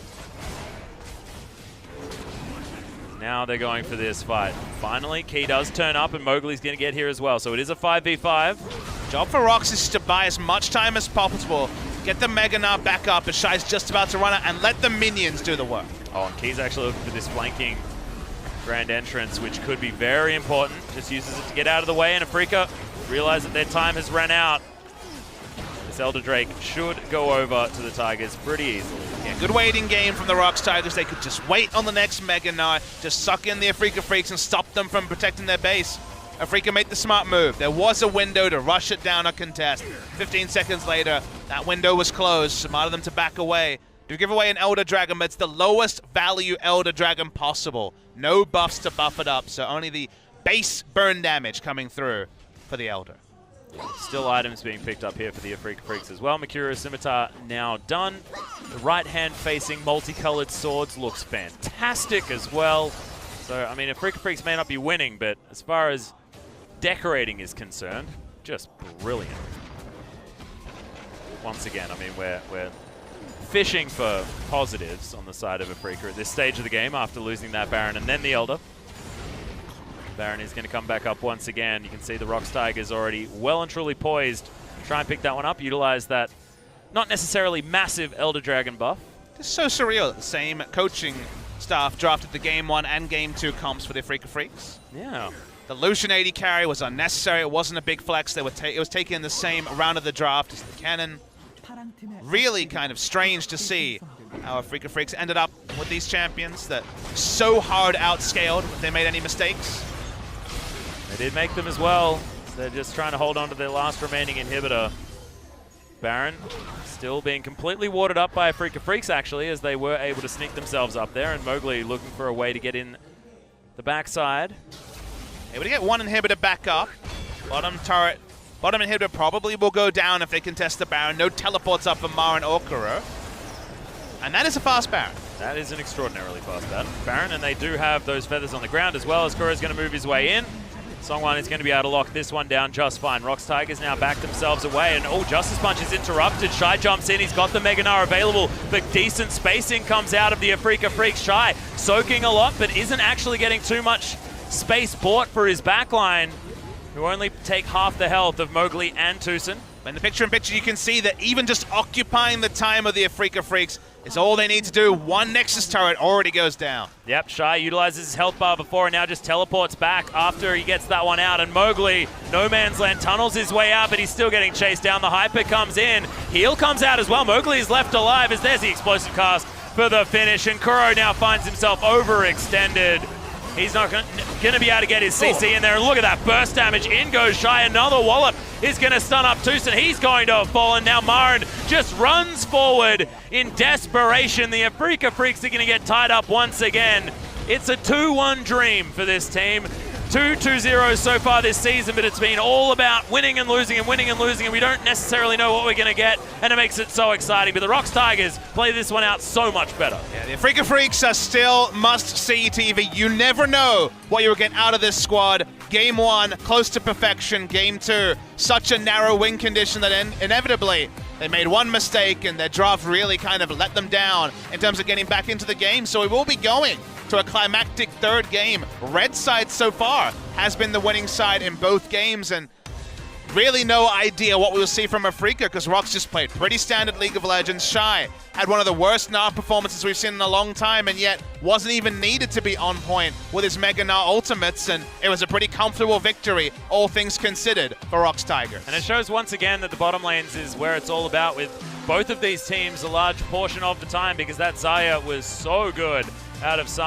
Now they're going for this fight. Finally, Key does turn up, and Mowgli's going to get here as well. So it is a 5v5. Job for Rox is to buy as much time as possible. Get the Mega Gnar back up as Shy's just about to run out, and let the minions do the work. Oh, and Key's actually looking for this flanking grand entrance, which could be very important. Just uses it to get out of the way, and Afreeca realize that their time has run out. This Elder Drake should go over to the Tigers pretty easily. Yeah, good waiting game from the Rox Tigers. They could just wait on the next Mega Gnar, just suck in the Afreeca Freecs and stop them from protecting their base. Afreeca made the smart move. There was a window to rush it down or contest. 15 seconds later, that window was closed. Smart of them to back away. To give away an Elder Dragon, but it's the lowest value Elder Dragon possible. No buffs to buff it up, so only the base burn damage coming through for the Elder. Still items being picked up here for the Afreeca Freecs as well. Mercurial Scimitar now done. The right hand facing multicolored swords looks fantastic as well. So, I mean, Afreeca Freecs may not be winning, but as far as decorating is concerned, just brilliant. Once again, I mean, we're fishing for positives on the side of Afreeca at this stage of the game after losing that Baron and then the Elder. Baron is going to come back up once again. You can see the Rox Tigers already well and truly poised to try and pick that one up, utilize that not necessarily massive Elder Dragon buff. It's so surreal that the same coaching staff drafted the Game 1 and Game 2 comps for the Afreeca Freecs. Yeah. The Lucian 80 carry was unnecessary. It wasn't a big flex. It was taken in the same round of the draft as the Cannon. Really kind of strange to see how Afreeca Freecs ended up with these champions that so hard outscaled if they made any mistakes. They did make them as well. They're just trying to hold on to their last remaining inhibitor. Baron still being completely warded up by Afreeca Freecs, actually, as they were able to sneak themselves up there, and Mowgli looking for a way to get in the backside. Able to get one inhibitor back up. Bottom turret, bottom inhibitor probably will go down if they contest the Baron. No teleports up for Marin or Kuro. And that is a fast Baron. That is an extraordinarily fast Baron, and they do have those feathers on the ground as well, as Kuro's going to move his way in. Songwan is going to be able to lock this one down just fine. Rox Tigers now back themselves away, and oh, Justice Punch is interrupted. Shy jumps in, he's got the Mega Gnar available, but decent spacing comes out of the Afreeca Freecs. Shy soaking a lot, but isn't actually getting too much space bought for his backline, who only take half the health of Mowgli and Tucson. In the picture-in-picture, you can see that even just occupying the time of the Afreeca Freecs is all they need to do. One Nexus turret already goes down. Yep, Shy utilizes his health bar before and now just teleports back after he gets that one out. And Mowgli, no man's land, tunnels his way out, but he's still getting chased down. The Hyper comes in. Heal comes out as well. Mowgli is left alive as there's the explosive cast for the finish. And Kuro now finds himself overextended. He's not going to be able to get his CC in there. And look at that burst damage. In goes Shy. Another wallop is going to stun up Tucson. He's going to fall. And now Marin just runs forward in desperation. The Afreeca Freecs are going to get tied up once again. It's a 2-1 dream for this team. 2-0 so far this season, but it's been all about winning and losing and winning and losing, and we don't necessarily know what we're going to get, and it makes it so exciting. But the Rox Tigers play this one out so much better. Yeah, the Afreeca Freecs are still must-see TV. You never know what you will get out of this squad. Game 1, close to perfection. Game 2, such a narrow win condition that inevitably they made one mistake, and their draft really kind of let them down in terms of getting back into the game. So we will be going to a climactic third game. Red side so far has been the winning side in both games, and really no idea what we will see from Afreeca because Rox just played pretty standard League of Legends. Shy had one of the worst Gnar performances we've seen in a long time, and yet wasn't even needed to be on point with his Mega Gnar ultimates, and it was a pretty comfortable victory, all things considered, for Rox Tigers. And it shows once again that the bottom lanes is where it's all about with both of these teams a large portion of the time, because that Xayah was so good out of Sang.